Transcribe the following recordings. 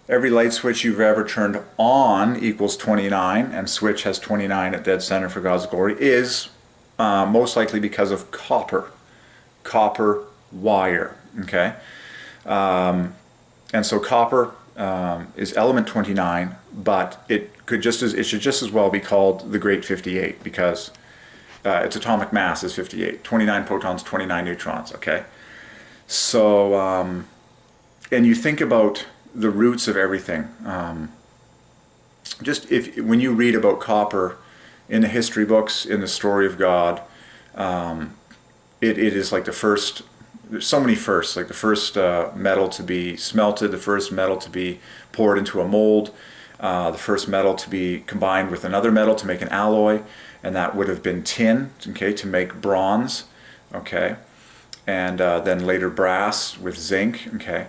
Every light switch you've ever turned on equals 29, and switch has 29 at dead center for God's glory, is most likely because of copper wire, okay? And so copper is element 29, but it should just as well be called the Great 58 because its atomic mass is 58. 29 protons, 29 neutrons, okay? So, and you think about the roots of everything. When you read about copper in the history books, in the story of God, it is like the first. There's so many firsts, like the first metal to be smelted, the first metal to be poured into a mold, the first metal to be combined with another metal to make an alloy, and that would have been tin, okay, to make bronze, okay, and then later brass with zinc, okay.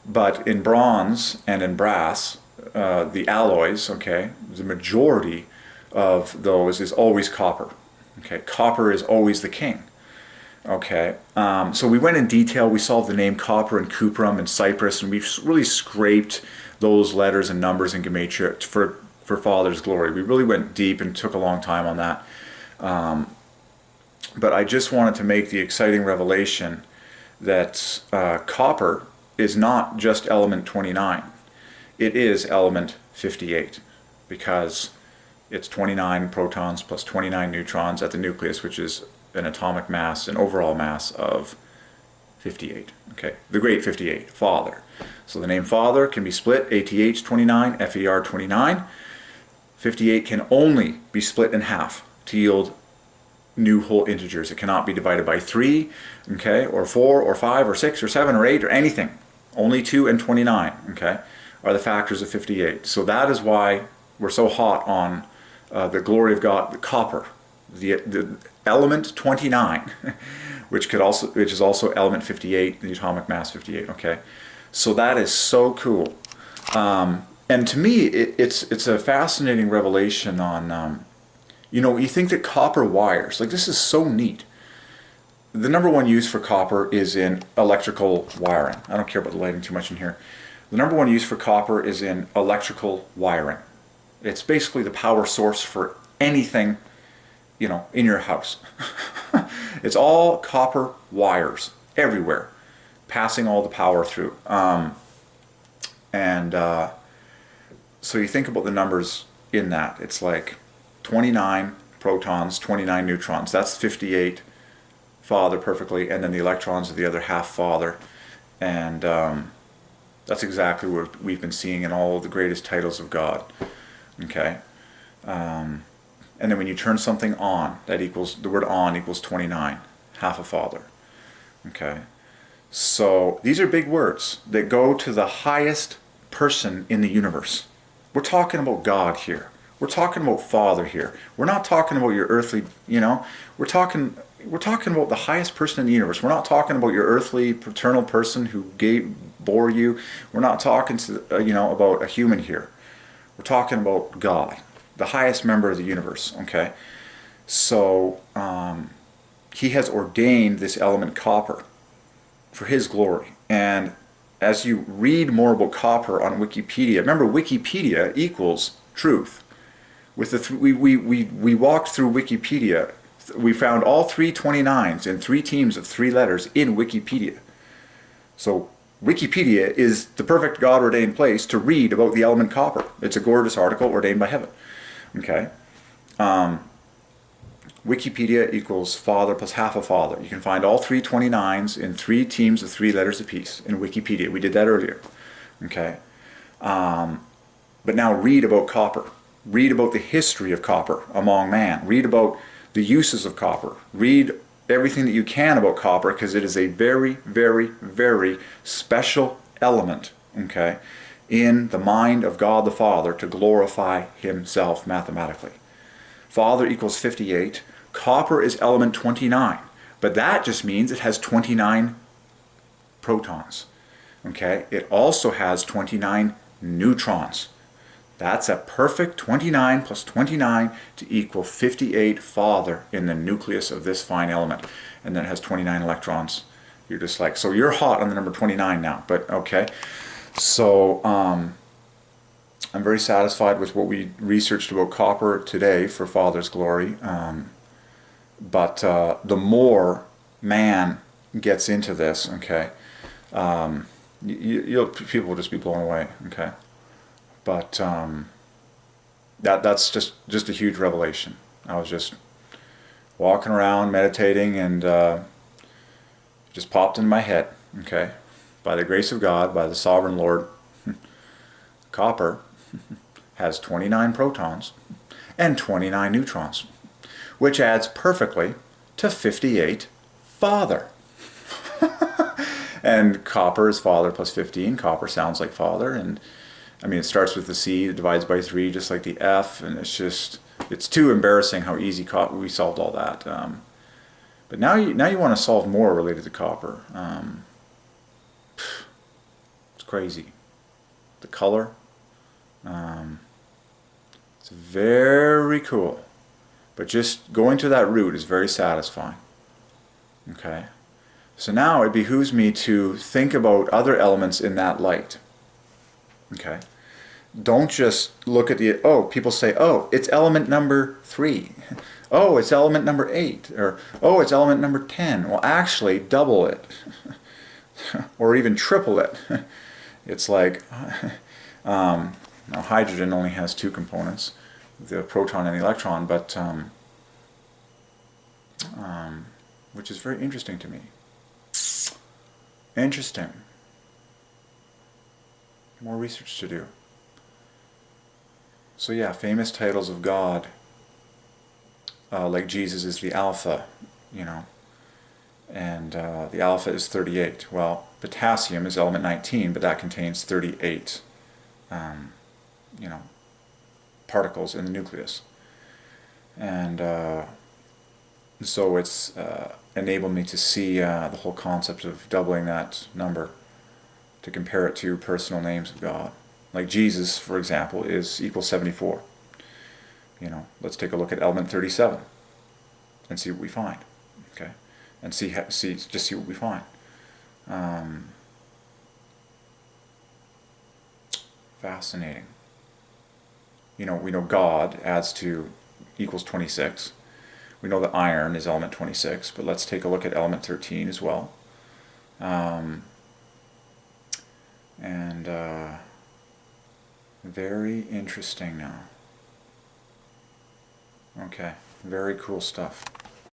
But in bronze and in brass, the alloys, okay, the majority of those is always copper, okay. Copper is always the king. Okay, so we went in detail. We solved the name copper and cuprum and cypress, and we've really scraped those letters and numbers in Gematria for Father's glory. We really went deep and took a long time on that. But I just wanted to make the exciting revelation that copper is not just element 29. It is element 58 because it's 29 protons plus 29 neutrons at the nucleus, which is an atomic mass, an overall mass of 58. Okay, the Great 58, Father. So the name Father can be split, ATH 29, FER 29. 58 can only be split in half to yield new whole integers. It cannot be divided by 3, okay, or 4, or 5, or 6, or 7, or 8, or anything. Only 2 and 29, okay, are the factors of 58. So that is why we're so hot on the glory of God, the copper, the element 29, which is also element 58, the atomic mass 58. Okay, so that is so cool, and to me, it's a fascinating revelation on, you think that copper wires, like this is so neat. The number one use for copper is in electrical wiring. I don't care about the lighting too much in here. The number one use for copper is in electrical wiring. It's basically the power source for anything in your house. It's all copper wires everywhere, passing all the power through. So you think about the numbers in that. It's like 29 protons, 29 neutrons. That's 58 Father perfectly, and then the electrons are the other half Father. And that's exactly what we've been seeing in all of the greatest titles of God. Okay? And then when you turn something on, that equals, the word on equals 29, half a Father. Okay? So these are big words that go to the highest person in the universe. We're talking about God here. We're talking about Father here. We're not talking about your earthly, we're talking about the highest person in the universe. We're not talking about your earthly paternal person who bore you. We're not talking about a human here. We're talking about God, the highest member of the universe, okay? So he has ordained this element copper for his glory. And as you read more about copper on Wikipedia, remember Wikipedia equals truth. With we walked through Wikipedia. We found all 3 29s in 3 teams of 3 letters in Wikipedia. So Wikipedia is the perfect God-ordained place to read about the element copper. It's a gorgeous article ordained by heaven. Okay. Wikipedia equals Father plus half a Father. You can find all 3 29s in 3 teams of 3 letters apiece in Wikipedia. We did that earlier. Okay. But now read about copper. Read about the history of copper among man. Read about the uses of copper. Read everything that you can about copper, because it is a very, very, very special element, okay, in the mind of God the Father to glorify himself mathematically. Father equals 58. Copper is element 29. But that just means it has 29 protons. Okay? It also has 29 neutrons. That's a perfect 29 plus 29 to equal 58 Father in the nucleus of this fine element. And then it has 29 electrons. You're just like, so you're hot on the number 29 now, but okay. So I'm very satisfied with what we researched about copper today for Father's glory. But the more man gets into this, okay, people will just be blown away, okay. But that's just a huge revelation. I was just walking around meditating, and just popped in my head, okay. By the grace of God, by the sovereign Lord, copper has 29 protons and 29 neutrons, which adds perfectly to 58 Father. And copper is Father plus 15. Copper sounds like Father, and I mean, it starts with the C, it divides by 3, just like the F, and it's too embarrassing how easy we solved all that. But now you want to solve more related to copper. It's crazy. The color, it's very cool. But just going to that root is very satisfying. Okay? So now it behooves me to think about other elements in that light. Okay? Don't just look at people say, oh, it's element number 3. Oh, it's element number 8. Or, oh, it's element number 10. Well, actually, double it. Or even triple it. It's like, now hydrogen only has 2 components, the proton and the electron, but which is very interesting to me. Interesting. More research to do. So yeah, famous titles of God, like Jesus is the Alpha, you know, and the Alpha is 38. Well, potassium is element 19, but that contains 38, you know, particles in the nucleus. And so it's enabled me to see the whole concept of doubling that number, to compare it to personal names of God. Like Jesus, for example, is equals 74. You know, let's take a look at element 37 and see what we find. Okay, and see what we find. Fascinating. You know, we know God adds to equals 26. We know that iron is element 26, but let's take a look at element 13 as well. Very interesting now. Okay, very cool stuff.